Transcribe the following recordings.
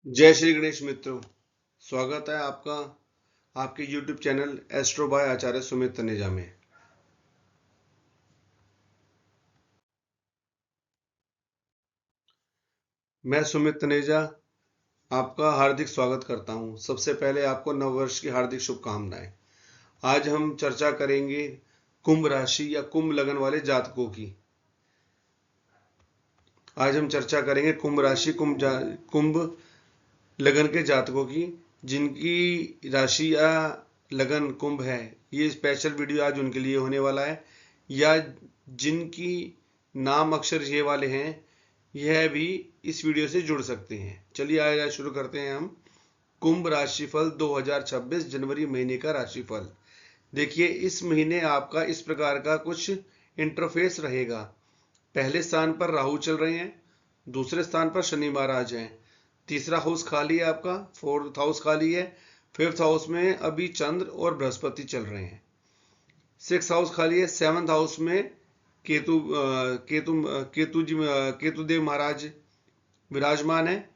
जय श्री गणेश मित्रों, स्वागत है आपका आपके YouTube चैनल एस्ट्रो बाय आचार्य सुमित तनेजा में। मैं सुमित तनेजा आपका हार्दिक स्वागत करता हूं। सबसे पहले आपको नववर्ष की हार्दिक शुभकामनाएं। आज हम चर्चा करेंगे कुंभ राशि या कुंभ लगन वाले जातकों की। आज हम चर्चा करेंगे कुंभ राशि कुंभ लगन के जातकों की, जिनकी राशि या लगन कुंभ है। ये स्पेशल वीडियो आज उनके लिए होने वाला है, या जिनकी नाम अक्षर ये वाले हैं, यह भी इस वीडियो से जुड़ सकते हैं। चलिए आज शुरू करते हैं हम कुंभ राशिफल 2026 जनवरी महीने का राशिफल। देखिए, इस महीने आपका इस प्रकार का कुछ इंटरफेस रहेगा। पहले स्थान पर राहु चल रहे हैं, दूसरे स्थान पर शनि महाराज हैं, तीसरा हाउस खाली है आपका, फोर्थ हाउस खाली है, फिफ्थ हाउस में अभी चंद्र और बृहस्पति चल रहे हैं, सिक्स हाउस खाली है, सेवंथ हाउस में केतुदेव महाराज विराजमान है,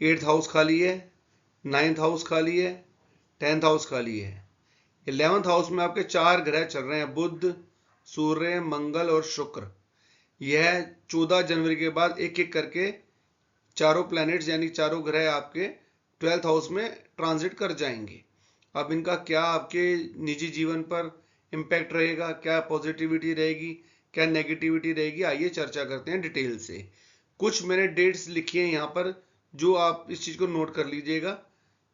एट्थ हाउस खाली है, नाइन्थ हाउस खाली है, टेंथ हाउस खाली है। 11th हाउस में आपके चार ग्रह चल रहे हैं, बुध, सूर्य, मंगल और शुक्र। यह 14 जनवरी के बाद एक एक करके चारों प्लैनेट्स यानी चारों ग्रह आपके 12th हाउस में ट्रांजिट कर जाएंगे। अब इनका क्या आपके निजी जीवन पर इम्पैक्ट रहेगा, क्या पॉजिटिविटी रहेगी, क्या नेगेटिविटी रहेगी, आइए चर्चा करते हैं डिटेल से। कुछ मैंने डेट्स लिखी हैं यहाँ पर, जो आप इस चीज़ को नोट कर लीजिएगा।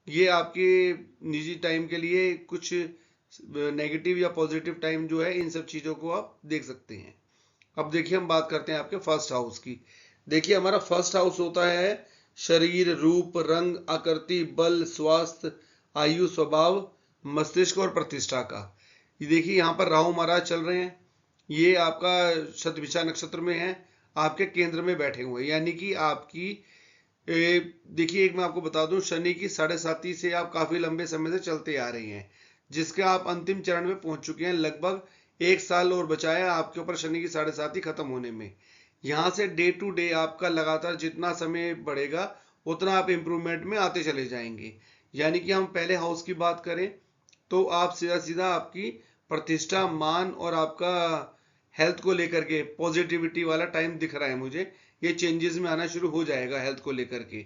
ये आपके निजी टाइम के लिए कुछ नेगेटिव या पॉजिटिव टाइम जो है, इन सब चीज़ों को आप देख सकते हैं। अब देखिए, हम बात करते हैं आपके फर्स्ट हाउस की। देखिए, हमारा फर्स्ट हाउस होता है शरीर, रूप, रंग, आकृति, बल, स्वास्थ्य, आयु, स्वभाव, मस्तिष्क और प्रतिष्ठा का। ये देखिए, यहाँ पर राहु महाराज चल रहे हैं। ये आपका शतभिषा नक्षत्र में है, आपके केंद्र में बैठे हुए हैं, यानी कि आपकी देखिए, एक मैं आपको बता दूं, शनि की 7.5 से आप काफी लंबे समय से चलते आ रहे हैं, जिसके आप अंतिम चरण में पहुंच चुके हैं। लगभग 1 साल और बचा है आपके ऊपर शनि की 7.5 खत्म होने में। यहाँ से डे टू डे आपका लगातार जितना समय बढ़ेगा, उतना आप इम्प्रूवमेंट में आते चले जाएंगे। यानी कि हम पहले हाउस की बात करें तो आप सीधा सीधा आपकी प्रतिष्ठा, मान और आपका हेल्थ को लेकर के पॉजिटिविटी वाला टाइम दिख रहा है मुझे। ये चेंजेस में आना शुरू हो जाएगा हेल्थ को लेकर के,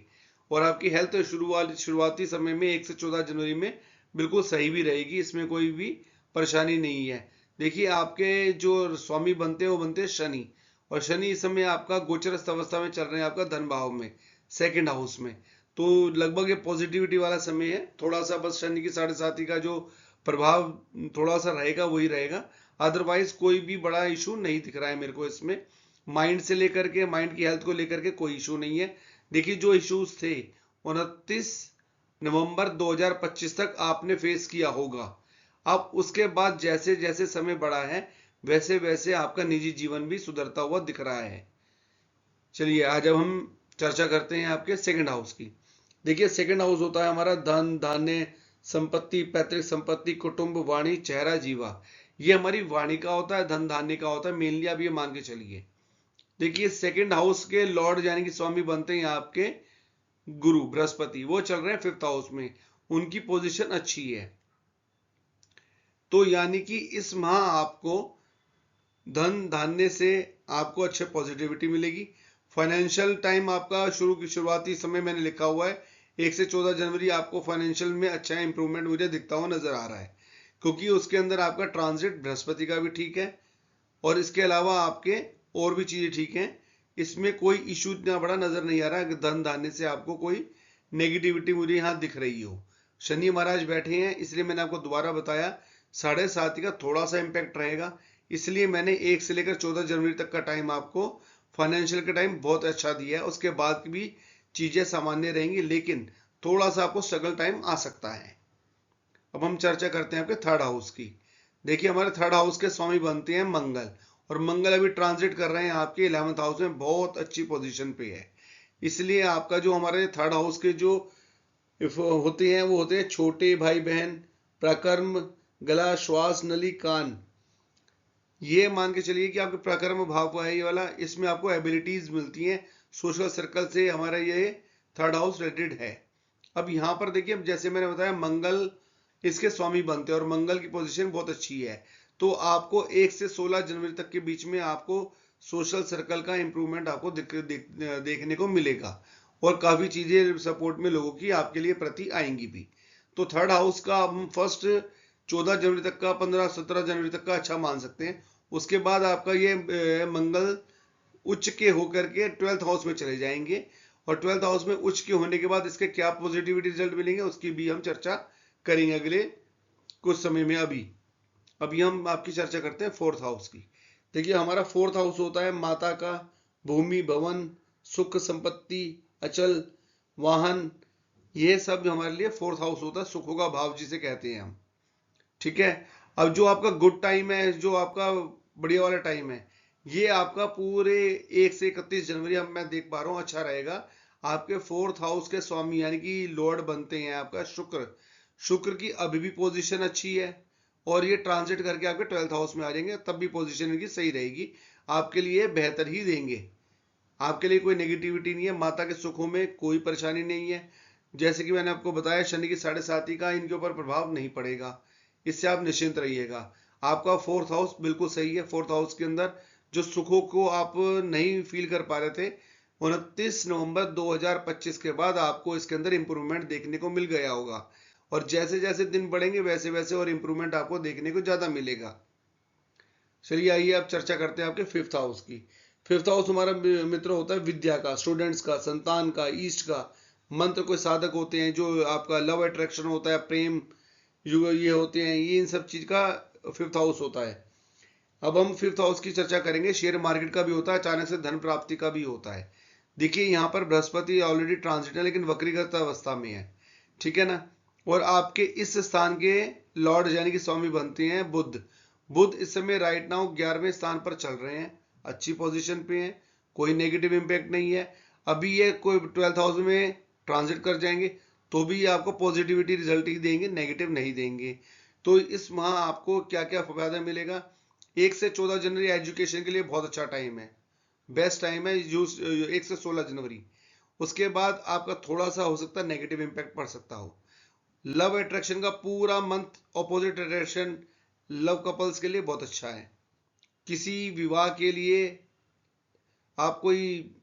और आपकी हेल्थ शुरुआती समय में 1 से 14 जनवरी में बिल्कुल सही भी रहेगी, इसमें कोई भी परेशानी नहीं है। देखिए, आपके जो स्वामी बनते हैं वो बनते हैं शनि, और शनि इस समय आपका गोचरस्थ अवस्था में चल रहे हैं, आपका धन भाव में, सेकंड हाउस में। तो लगभग ये पॉजिटिविटी वाला समय है। थोड़ा सा बस शनि की 7.5 का जो प्रभाव थोड़ा सा रहेगा वही रहेगा, अदरवाइज कोई भी बड़ा इशू नहीं दिख रहा है मेरे को इसमें। माइंड से लेकर के, माइंड की हेल्थ को लेकर के कोई इशू नहीं है। देखिए, जो इश्यूज थे 29 नवंबर 2025 तक आपने फेस किया होगा। अब उसके बाद जैसे जैसे समय बढ़ा है, वैसे वैसे आपका निजी जीवन भी सुधरता हुआ दिख रहा है। चलिए, आज अब हम चर्चा करते हैं आपके सेकंड हाउस की। देखिए, सेकंड हाउस होता है हमारा धन, धान्य, संपत्ति, पैतृक संपत्ति, कुटुंब, वाणी, चेहरा, जीवा। ये हमारी वाणी का होता है, धन धान्य का होता है मेनली, आप ये मान के चलिए। देखिए, सेकंड हाउस के लॉर्ड यानी कि स्वामी बनते हैं आपके गुरु बृहस्पति, वो चल रहे हैं फिफ्थ हाउस में, उनकी पोजीशन अच्छी है। तो यानी कि इस माह आपको धन धान्य से आपको अच्छे पॉजिटिविटी मिलेगी। फाइनेंशियल टाइम आपका शुरुआती समय मैंने लिखा हुआ है 1 से 14 जनवरी, आपको फाइनेंशियल में अच्छा इंप्रूवमेंट मुझे दिखता हुआ नजर आ रहा है, क्योंकि उसके अंदर आपका ट्रांजिट बृहस्पति का भी ठीक है, और इसके अलावा आपके और भी चीजें ठीक हैं। इसमें कोई इशू इतना बड़ा नजर नहीं आ रहा है धन धान्य से आपको कोई नेगेटिविटी मुझे यहाँ दिख रही हो। शनि महाराज बैठे हैं, इसलिए मैंने आपको दोबारा बताया 7.5 का थोड़ा सा इम्पैक्ट रहेगा, इसलिए मैंने 1 से लेकर 14 जनवरी तक का टाइम आपको फाइनेंशियल का टाइम बहुत अच्छा दिया है। उसके बाद भी चीजें सामान्य रहेंगी, लेकिन थोड़ा सा आपको स्ट्रगल टाइम आ सकता है। अब हम चर्चा करते हैं आपके थर्ड हाउस की। देखिए, हमारे थर्ड हाउस के स्वामी बनते हैं मंगल, और मंगल अभी ट्रांजिट कर रहे हैं आपके 11th हाउस में, बहुत अच्छी पोजीशन पे है। इसलिए आपका जो हमारे थर्ड हाउस के जो होते हैं वो होते हैं छोटे भाई बहन, प्रकर्म, गला, श्वास नली, कान। ये मान के चलिए कि आपके प्रकर्म भाव को है ये वाला, इसमें आपको एबिलिटीज मिलती हैं। सोशल सर्कल से हमारा ये थर्ड हाउस रेटेड है। अब यहाँ पर देखिए, जैसे मैंने बताया मंगल इसके स्वामी बनते हैं और मंगल की पोजीशन बहुत अच्छी है, तो आपको 1 से 16 जनवरी तक के बीच में आपको सोशल सर्कल का इंप्रूवमेंट आपको देखने को मिलेगा और काफी चीजें सपोर्ट में लोगों की आपके लिए प्रति आएंगी भी। तो थर्ड हाउस का हम फर्स्ट 14 जनवरी तक का, 15-17 जनवरी तक का अच्छा मान सकते हैं। उसके बाद आपका ये मंगल उच्च के होकर के 12th हाउस में चले जाएंगे और 12th हाउस में उच्च के होने के बाद इसके क्या पॉजिटिविटी रिजल्ट मिलेंगे उसकी भी हम चर्चा करेंगे अगले कुछ समय में। अभी हम आपकी चर्चा करते हैं 4th हाउस की। देखिए हमारा 4th हाउस होता है माता का, भूमि, भवन, सुख, संपत्ति, अचल, वाहन, ये सब हमारे लिए 4th हाउस होता है, सुखों का भाव जिसे कहते हैं हम। ठीक है, अब जो आपका गुड टाइम है, जो आपका बढ़िया वाला टाइम है, ये आपका पूरे 1 से 31 जनवरी अब मैं देख पा रहा हूँ अच्छा रहेगा। आपके 4th हाउस के स्वामी यानी कि लॉर्ड बनते हैं आपका शुक्र। शुक्र की अभी भी पोजीशन अच्छी है और ये ट्रांजिट करके आपके 12th हाउस में आ जाएंगे, तब भी पोजीशन इनकी सही रहेगी, आपके लिए बेहतर ही देंगे। आपके लिए कोई नेगेटिविटी नहीं है, माता के सुखों में कोई परेशानी नहीं है। जैसे कि मैंने आपको बताया शनि की 7.5 का इनके ऊपर प्रभाव नहीं पड़ेगा, इससे आप निश्चिंत रहिएगा। आपका 4th हाउस बिल्कुल सही है। 4th हाउस के अंदर जो सुखों को आप नहीं फील कर पा रहे थे, 29 नवंबर 2025 के बाद आपको इसके अंदर इंप्रूवमेंट देखने को मिल गया होगा और जैसे जैसे दिन बढ़ेंगे वैसे वैसे और इंप्रूवमेंट आपको देखने को ज्यादा मिलेगा। चलिए आइए अब चर्चा करते हैं आपके 5th हाउस की। 5th हाउस हमारा मित्र होता है विद्या का, स्टूडेंट्स का, संतान का, ईस्ट का। मंत्र कोई साधक होते हैं, जो आपका लव अट्रैक्शन होता है, प्रेम ये होते हैं, ये इन सब चीज का 5th हाउस होता है। अब हम 5th हाउस की चर्चा करेंगे। शेयर मार्केट का भी होता है, अचानक से धन प्राप्ति का भी होता है। देखिए यहाँ पर बृहस्पति ऑलरेडी ट्रांजिट है लेकिन वक्रीगत अवस्था में है, ठीक है ना। और आपके इस स्थान के लॉर्ड यानी कि स्वामी बनते हैं बुध। बुध इस समय राइट नाउ 11वें स्थान पर चल रहे हैं, अच्छी पोजीशन पे हैं, कोई नेगेटिव इंपैक्ट नहीं है। अभी ये कोई 12th हाउस में ट्रांजिट कर जाएंगे तो भी आपको पॉजिटिविटी रिजल्ट ही देंगे, नेगेटिव नहीं देंगे। तो इस माह आपको क्या क्या फायदा मिलेगा? 1 से 14 जनवरी एजुकेशन के लिए बहुत अच्छा टाइम है, बेस्ट टाइम है जो 1 से 16 जनवरी। उसके बाद आपका थोड़ा सा हो सकता है नेगेटिव इंपैक्ट पड़ सकता हो। लव अट्रैक्शन का पूरा month opposite attraction love couples के लिए बहुत अच्छा है। किसी विवाह के लिए आप कोई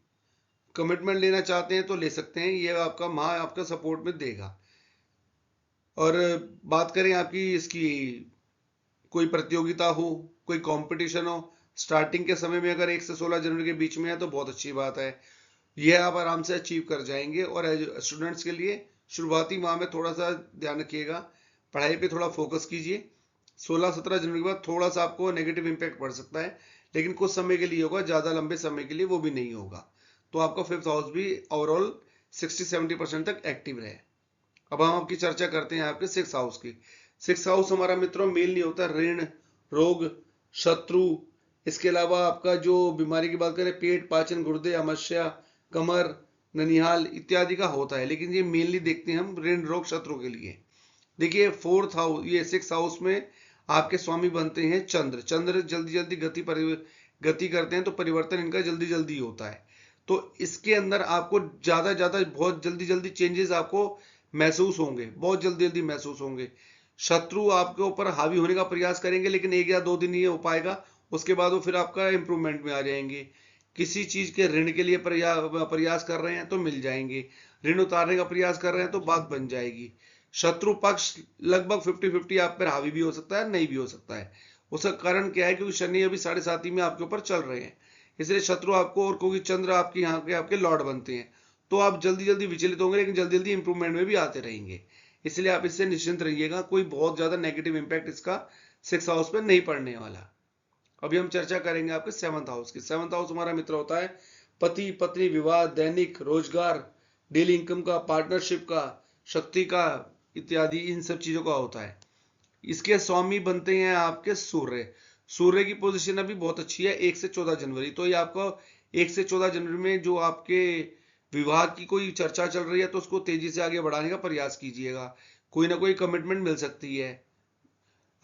कमिटमेंट लेना चाहते हैं तो ले सकते हैं, ये आपका माह आपका सपोर्ट में देगा। और बात करें आपकी इसकी कोई प्रतियोगिता हो, कोई कंपटीशन हो, स्टार्टिंग के समय में अगर 1 से 16 जनवरी के बीच में है तो बहुत अच्छी बात है, यह आप आराम से अचीव कर जाएंगे। और स्टूडेंट्स के लिए शुरुआती माह में थोड़ा सा ध्यान रखिएगा, पढ़ाई पे थोड़ा फोकस कीजिए। 16-17 जनवरी के बाद थोड़ा सा आपको नेगेटिव इंपैक्ट पड़ सकता है, लेकिन कुछ समय के लिए होगा, ज्यादा लंबे समय के लिए वो भी नहीं होगा। तो आपका 5th हाउस भी ओवरऑल 60-70% तक एक्टिव रहे। अब हम आपकी चर्चा करते हैं आपके 6th हाउस की। 6th हाउस हमारा मित्रों मेल नहीं होता, ऋण, रोग, शत्रु, इसके अलावा आपका जो बीमारी की बात करें पेट, पाचन, गुर्दे, अमस्या, कमर, ननिहाल इत्यादि का होता है, लेकिन ये मेनली देखते हैं हम ऋण, रोग, शत्रु के लिए। देखिए 4th हाउस, ये 6th हाउस में आपके स्वामी बनते हैं चंद्र। चंद्र जल्दी जल्दी गति करते हैं तो परिवर्तन इनका जल्दी जल्दी होता है, तो इसके अंदर आपको ज्यादा ज्यादा बहुत जल्दी जल्दी चेंजेस आपको महसूस होंगे, बहुत जल्दी जल्दी महसूस होंगे। शत्रु आपके ऊपर हावी होने का प्रयास करेंगे लेकिन 1 या 2 दिन ये हो पाएगा, उसके बाद वो फिर आपका इंप्रूवमेंट में आ जाएंगे। किसी चीज के ऋण के लिए प्रयास कर रहे हैं तो मिल जाएंगे, ऋण उतारने का प्रयास कर रहे हैं तो बात बन जाएगी। शत्रु पक्ष लगभग 50-50 आप पर हावी भी हो सकता है, नहीं भी हो सकता है। उसका कारण क्या है? क्योंकि शनि अभी 7.5 में आपके ऊपर चल रहे हैं, इसलिए शत्रु आपको, और क्योंकि चंद्र आपके यहाँ के आपके लॉर्ड बनते हैं, तो आप जल्दी जल्दी विचलित होंगे लेकिन जल्दी जल्दी इंप्रूवमेंट में भी आते रहेंगे। इसलिए आप इससे निश्चिंत रहिएगा, कोई बहुत ज्यादा नेगेटिव इंपैक्ट इसका 6th हाउस पे नहीं पड़ने वाला। अभी हम चर्चा करेंगे आपके 7th हाउस की। 7th हाउस हमारा मित्र होता है पति पत्नी, विवाह, दैनिक रोजगार, डेली इनकम का, पार्टनरशिप का, शक्ति का इत्यादि, इन सब चीजों का होता है। इसके स्वामी बनते हैं आपके सूर्य। सूर्य की पोजीशन अभी बहुत अच्छी है 1 से 14 जनवरी। तो ये आपको 1 से 14 जनवरी में जो आपके विवाह की कोई चर्चा चल रही है तो उसको तेजी से आगे बढ़ाने का प्रयास कीजिएगा, कोई ना कोई कमिटमेंट मिल सकती है।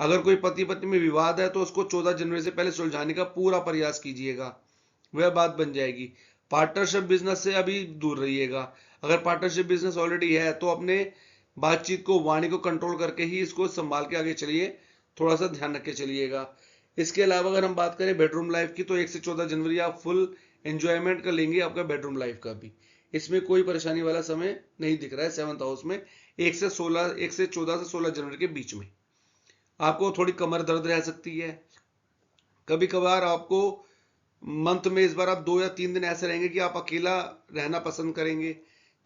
अगर कोई पति पत्नी में विवाद है तो उसको 14 जनवरी से पहले सुलझाने का पूरा प्रयास कीजिएगा, वह बात बन जाएगी। पार्टनरशिप बिजनेस से अभी दूर रहिएगा। अगर पार्टनरशिप बिजनेस ऑलरेडी है तो अपने बातचीत को, वाणी को कंट्रोल करके ही इसको संभाल के आगे चलिए, थोड़ा सा ध्यान रख के चलिएगा। इसके अलावा अगर हम बात करें बेडरूम लाइफ की, तो 1 से 14 जनवरी आप फुल एंजॉयमेंट कर लेंगे आपका बेडरूम लाइफ का भी। इसमें कोई परेशानी वाला समय नहीं दिख रहा है 7th हाउस में। 1 से 14 से 16 जनवरी के बीच में आपको थोड़ी कमर दर्द रह सकती है। कभी कभार आपको मंथ में इस बार आप 2 या 3 दिन ऐसे रहेंगे कि आप अकेला रहना पसंद करेंगे,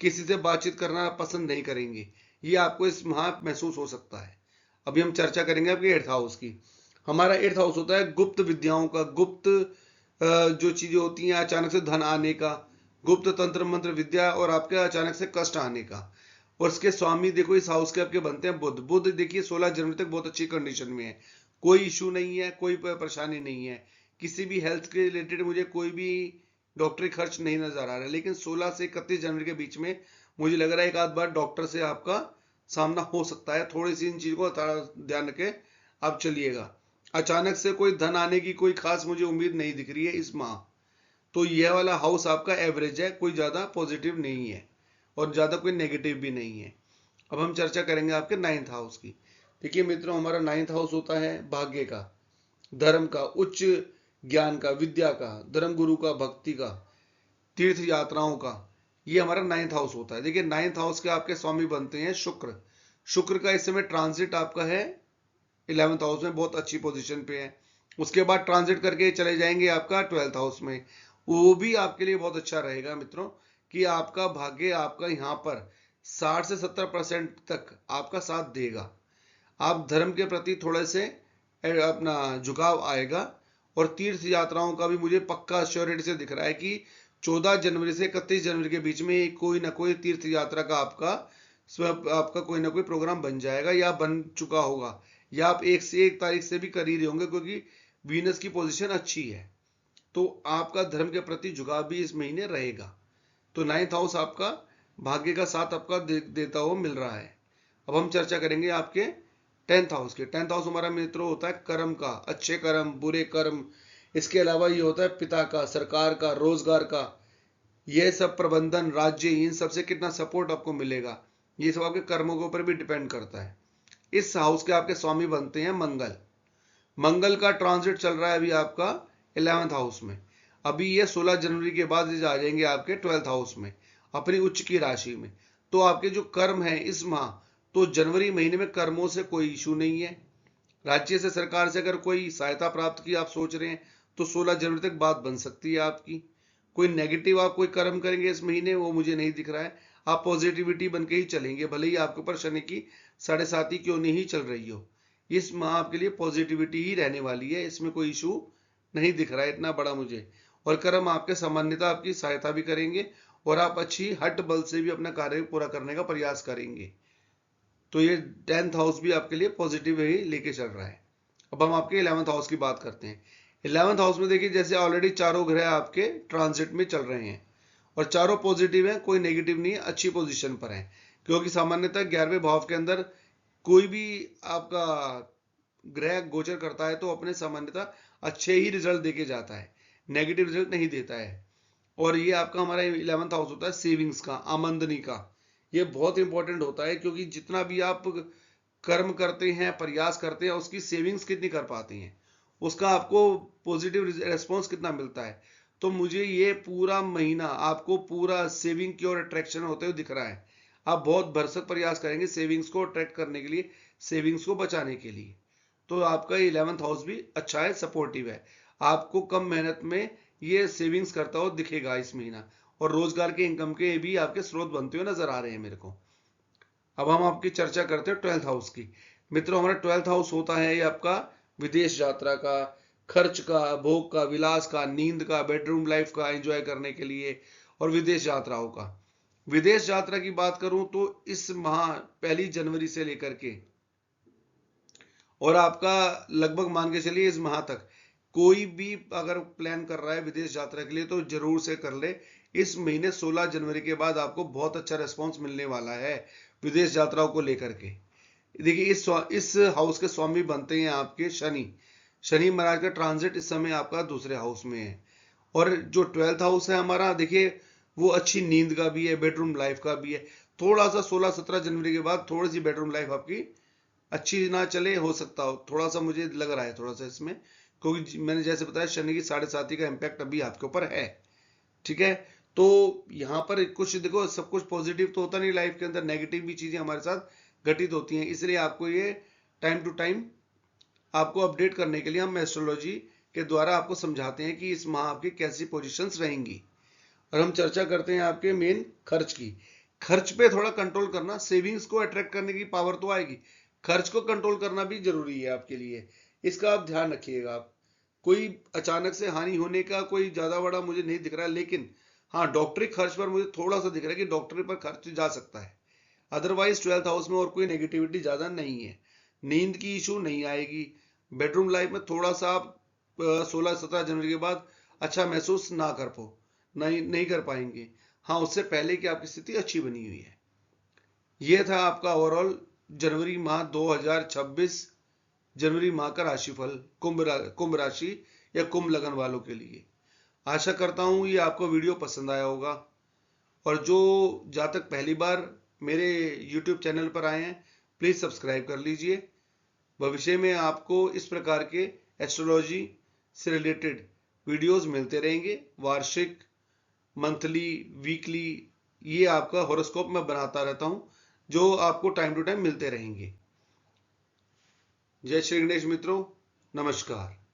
किसी से बातचीत करना पसंद नहीं करेंगे। ये आपको इस माह महसूस हो सकता है। अभी हम चर्चा करेंगे आपके 8th हाउस की। हमारा 8th हाउस होता है गुप्त विद्याओं का, गुप्त जो चीजें होती हैं, अचानक से धन आने का, गुप्त तंत्र मंत्र विद्या और आपके अचानक से कष्ट आने का। और इसके स्वामी देखो इस हाउस के आपके बनते हैं बुध। बुध देखिए 16 जनवरी तक बहुत अच्छी कंडीशन में है, कोई इशू नहीं है, कोई परेशानी नहीं है, किसी भी हेल्थ के रिलेटेड मुझे कोई भी डॉक्टरी खर्च नहीं नजर आ रहा है। लेकिन 16 से 31 जनवरी के बीच में मुझे लग रहा है एक आध बार डॉक्टर से आपका सामना हो सकता है। थोड़ी सी इन चीजों को ध्यान रखे आप चलिएगा। अचानक से कोई धन आने की कोई खास मुझे उम्मीद नहीं दिख रही है इस माह। तो यह वाला हाउस आपका एवरेज है, कोई ज्यादा पॉजिटिव नहीं है और ज्यादा कोई नेगेटिव भी नहीं है। अब हम चर्चा करेंगे आपके 9th हाउस की। देखिए मित्रों, हमारा 9th हाउस होता है भाग्य का, धर्म का, उच्च ज्ञान का, विद्या का, धर्म गुरु का, भक्ति का, तीर्थ यात्राओं का। ये हमारा 9th हाउस होता है। देखिए 9th हाउस के आपके स्वामी बनते हैं शुक्र। शुक्र का इस समय ट्रांजिट आपका है 11th हाउस में, बहुत अच्छी पोजीशन पे है। उसके बाद ट्रांजिट करके चले जाएंगे आपका 12th हाउस में। वो भी आपके लिए बहुत अच्छा रहेगा मित्रों, कि आपका भाग्य आपका यहाँ पर 60 से 70% तक आपका साथ देगा। आप धर्म के प्रति थोड़े से अपना झुकाव आएगा। और तीर्थ यात्राओं का भी मुझे पक्का श्योरिटी से दिख रहा है कि 14 जनवरी से 31 जनवरी के बीच में कोई ना कोई तीर्थ यात्रा का आपका कोई ना कोई प्रोग्राम बन जाएगा या बन चुका होगा, या आप 1 से 1 तारीख से भी कर ही रहे होंगे, क्योंकि वीनस की पोजीशन अच्छी है। तो आपका धर्म के प्रति झुकाव भी इस महीने रहेगा। तो 9th हाउस आपका भाग्य का साथ आपका देता हुआ मिल रहा है। अब हम चर्चा करेंगे आपके 10th हाउस के। 10th हाउस हमारा मित्रों होता है कर्म का, अच्छे कर्म, बुरे कर्म। इसके अलावा ये होता है पिता का, सरकार का, रोजगार का, ये सब प्रबंधन, राज्य, इन सबसे कितना सपोर्ट आपको मिलेगा, ये सब आपके कर्मों के ऊपर भी डिपेंड करता है। इस हाउस के आपके स्वामी बनते हैं मंगल। मंगल का ट्रांजिट चल रहा है अभी आपका 11th हाउस में। अभी ये 16 जनवरी के बाद आ जाएंगे आपके 12th हाउस में, अपनी उच्च की राशि में। तो आपके जो कर्म है इस माह, तो जनवरी महीने में कर्मों से कोई इशू नहीं है। राज्य से, सरकार से अगर कोई सहायता प्राप्त की आप सोच रहे हैं तो 16 जनवरी तक बात बन सकती है आपकी। कोई नेगेटिव आप कोई कर्म करेंगे इस महीने, वो मुझे नहीं दिख रहा है। आप पॉजिटिविटी बन के ही चलेंगे, भले ही आपके ऊपर शनि की 7.5 क्यों नहीं चल रही हो। इस माह आपके लिए पॉजिटिविटी ही रहने वाली है, इसमें कोई इशू नहीं दिख रहा है इतना बड़ा मुझे। और कर्म आपके सामान्यता आपकी सहायता भी करेंगे और आप अच्छी हट बल से भी अपना कार्य पूरा करने का प्रयास करेंगे। तो ये 10th हाउस भी आपके लिए पॉजिटिव ही लेके चल रहा है। अब हम आपके 11th हाउस की बात करते हैं। 11th हाउस में देखिए जैसे ऑलरेडी चारों ग्रह आपके ट्रांजिट में चल रहे हैं और चारों पॉजिटिव हैं, कोई नेगेटिव नहीं है, अच्छी पोजीशन पर है। क्योंकि सामान्यतः 11वें भाव के अंदर कोई भी आपका ग्रह गोचर करता है तो अपने सामान्यतः अच्छे ही रिजल्ट देके जाता है, नेगेटिव रिजल्ट नहीं देता है। और ये आपका हमारा 11th हाउस होता है सेविंग्स का, आमदनी का। ये बहुत इंपॉर्टेंट होता है, क्योंकि जितना भी आप कर्म करते हैं, प्रयास करते हैं, उसकी सेविंग्स कितनी कर पाते हैं, उसका आपको पॉजिटिव रेस्पॉन्स कितना मिलता है। तो मुझे ये पूरा महीना आपको पूरा सेविंग की ओर अट्रैक्शन होते हुए दिख रहा है। आप बहुत भरसक प्रयास करेंगे सेविंग्स को अट्रैक्ट करने के लिए, सेविंग्स को बचाने के लिए। तो आपका 11th हाउस भी अच्छा है, सपोर्टिव है। आपको कम मेहनत में ये सेविंग्स करता हुआ दिखेगा इस महीना, और रोजगार के इनकम के भी आपके स्रोत बनते हुए नजर आ रहे हैं मेरे को। अब हम आपकी चर्चा करते हैं 12th हाउस की। मित्रों हमारा 12th हाउस होता है ये आपका विदेश यात्रा का, खर्च का, भोग का, विलास का, नींद का, बेडरूम लाइफ का एंजॉय करने के लिए, और विदेश यात्राओं का। विदेश यात्रा की बात करूं तो इस माह 1 जनवरी से लेकर के और आपका लगभग मान के चलिए इस माह तक कोई भी अगर प्लान कर रहा है विदेश यात्रा के लिए तो जरूर से कर ले। इस महीने 16 जनवरी के बाद आपको बहुत अच्छा रिस्पॉन्स मिलने वाला है विदेश यात्राओं को लेकर के। देखिए इस हाउस के स्वामी बनते हैं आपके शनि। शनि महाराज का ट्रांजिट इस समय आपका दूसरे हाउस में है। और जो 12th हाउस है हमारा, देखिए वो अच्छी नींद का भी है, बेडरूम लाइफ का भी है। थोड़ा सा 16-17 जनवरी के बाद थोड़ी सी बेडरूम लाइफ आपकी अच्छी ना चले, हो सकता हो, थोड़ा सा मुझे लग रहा है थोड़ा सा इसमें, क्योंकि मैंने जैसे बताया शनि की 7.5 का इम्पैक्ट अभी आपके ऊपर है। ठीक है, तो यहाँ पर कुछ देखो, सब कुछ पॉजिटिव तो होता नहीं लाइफ के अंदर, नेगेटिव भी चीजें हमारे साथ घटित होती हैं। इसलिए आपको ये टाइम टू टाइम आपको अपडेट करने के लिए हम एस्ट्रोलॉजी के द्वारा आपको समझाते हैं कि इस माह आपकी कैसी पोजीशंस रहेंगी। और हम चर्चा करते हैं आपके मेन खर्च की। खर्च पे थोड़ा कंट्रोल करना, सेविंग्स को अट्रैक्ट करने की पावर तो आएगी, खर्च को कंट्रोल करना भी जरूरी है आपके लिए, इसका आप ध्यान रखिएगा। आप कोई अचानक से हानि होने का कोई ज्यादा बड़ा मुझे नहीं दिख रहा है, लेकिन हाँ डॉक्टरी खर्च पर मुझे थोड़ा सा दिख रहा है कि डॉक्टरी पर खर्च जा सकता है। अदरवाइज 12th हाउस में और कोई नेगेटिविटी ज्यादा नहीं है, नींद की इशू नहीं आएगी। बेडरूम लाइफ में थोड़ा सा आप 16-17 जनवरी के बाद अच्छा महसूस ना कर पाओ, नहीं कर पाएंगे। हाँ, उससे पहले की आपकी स्थिति अच्छी बनी हुई है। यह था आपका ओवरऑल जनवरी माह 2026 जनवरी माह का राशिफल कुंभ राशि या कुंभ लगन वालों के लिए। आशा करता हूं ये आपको वीडियो पसंद आया होगा। और जो जहाँ तक पहली बार मेरे YouTube चैनल पर आए हैं, प्लीज सब्सक्राइब कर लीजिए। भविष्य में आपको इस प्रकार के एस्ट्रोलॉजी से रिलेटेड वीडियोस मिलते रहेंगे, वार्षिक, मंथली, वीकली, ये आपका हॉरोस्कोप मैं बनाता रहता हूं, जो आपको टाइम टू टाइम मिलते रहेंगे। जय श्री गणेश मित्रों, नमस्कार।